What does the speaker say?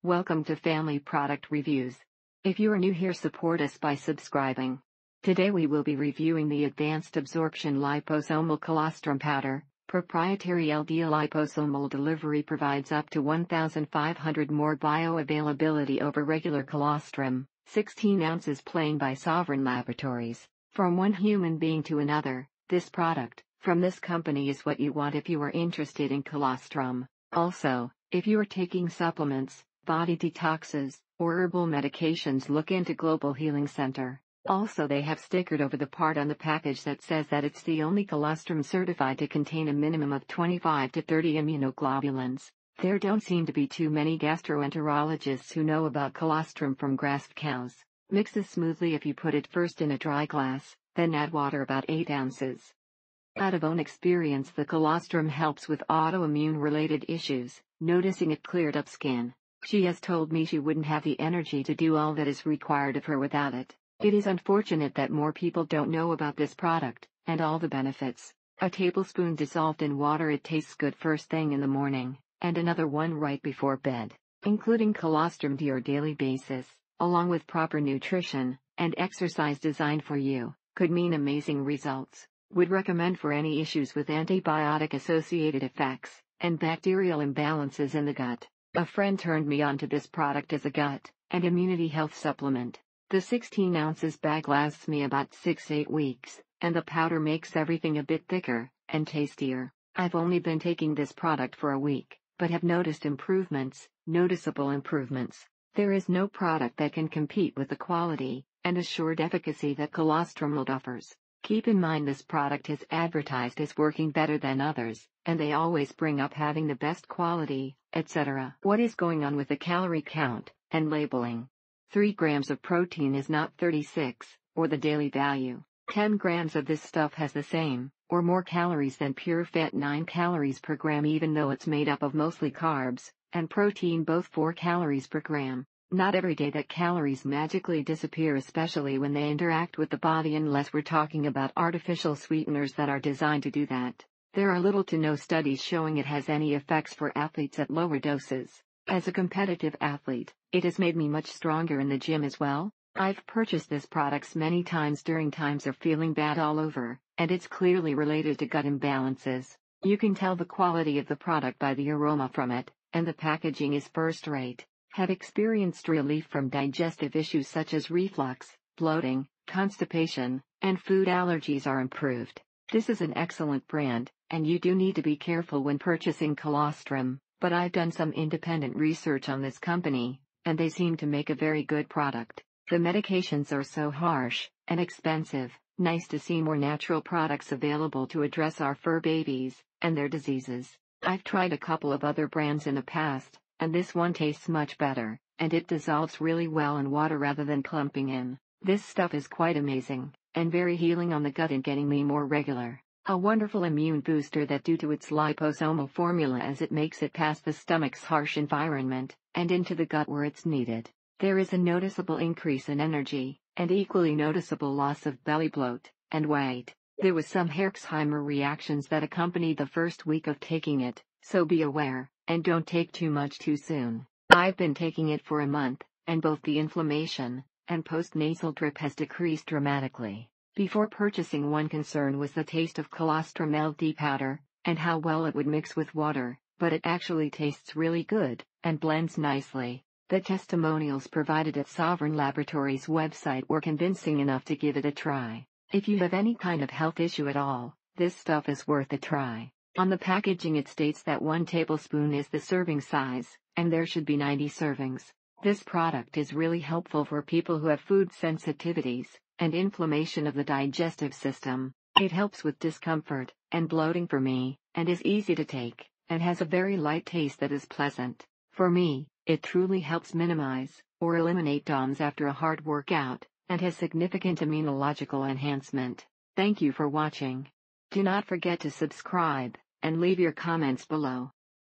Welcome to Family Product Reviews. If you are new here, support us by subscribing. Today we will be reviewing the Advanced Absorption Liposomal Colostrum Powder. Proprietary LD liposomal delivery provides up to 1,500 more bioavailability over regular colostrum, 16 ounces plain by Sovereign Laboratories. From one human being to another, this product, from this company is what you want if you are interested in colostrum. Also, if you are taking supplements, body detoxes, or herbal medications, look into Global Healing Center. Also, they have stickered over the part on the package that says that it's the only colostrum certified to contain a minimum of 25 to 30 immunoglobulins. There don't seem to be too many gastroenterologists who know about colostrum from grass-fed cows. Mix this smoothly if you put it first in a dry glass, then add water about 8 ounces. Out of own experience, the colostrum helps with autoimmune-related issues, noticing it cleared up skin. She has told me she wouldn't have the energy to do all that is required of her without it. It is unfortunate that more people don't know about this product, and all the benefits. A tablespoon dissolved in water. It tastes good first thing in the morning, and another one right before bed. Including colostrum to your daily basis, along with proper nutrition, and exercise designed for you, could mean amazing results. Would recommend for any issues with antibiotic-associated effects, and bacterial imbalances in the gut. A friend turned me on to this product as a gut and immunity health supplement. The 16 ounces bag lasts me about 6-8 weeks, and the powder makes everything a bit thicker and tastier. I've only been taking this product for a week, but have noticed improvements, noticeable improvements. There is no product that can compete with the quality and assured efficacy that colostrum offers. Keep in mind this product is advertised as working better than others, and they always bring up having the best quality, etc. What is going on with the calorie count and labeling? 3 grams of protein is not 36, or the daily value. 10 grams of this stuff has the same, or more calories than pure fat, 9 calories per gram, even though it's made up of mostly carbs, and protein, both 4 calories per gram. Not every day that calories magically disappear, especially when they interact with the body, unless we're talking about artificial sweeteners that are designed to do that. There are little to no studies showing it has any effects for athletes at lower doses. As a competitive athlete, it has made me much stronger in the gym as well. I've purchased this product many times during times of feeling bad all over, and it's clearly related to gut imbalances. You can tell the quality of the product by the aroma from it, and the packaging is first rate. Have experienced relief from digestive issues such as reflux, bloating, constipation, and food allergies are improved. This is an excellent brand, and you do need to be careful when purchasing colostrum. But I've done some independent research on this company, and they seem to make a very good product. The medications are so harsh and expensive. Nice to see more natural products available to address our fur babies and their diseases. I've tried a couple of other brands in the past, and this one tastes much better, and it dissolves really well in water rather than clumping in. This stuff is quite amazing, and very healing on the gut and getting me more regular. A wonderful immune booster that, due to its liposomal formula, as it makes it past the stomach's harsh environment, and into the gut where it's needed. There is a noticeable increase in energy, and equally noticeable loss of belly bloat and weight. There was some Herxheimer reactions that accompanied the first week of taking it, so be aware, and don't take too much too soon. I've been taking it for a month, and both the inflammation and post-nasal drip has decreased dramatically. Before purchasing, one concern was the taste of colostrum LD powder, and how well it would mix with water, but it actually tastes really good, and blends nicely. The testimonials provided at Sovereign Laboratories' website were convincing enough to give it a try. If you have any kind of health issue at all, this stuff is worth a try. On the packaging it states that 1 tablespoon is the serving size, and there should be 90 servings. This product is really helpful for people who have food sensitivities and inflammation of the digestive system. It helps with discomfort and bloating for me, and is easy to take, and has a very light taste that is pleasant. For me, it truly helps minimize or eliminate DOMS after a hard workout, and has significant immunological enhancement. Thank you for watching. Do not forget to subscribe, and leave your comments below.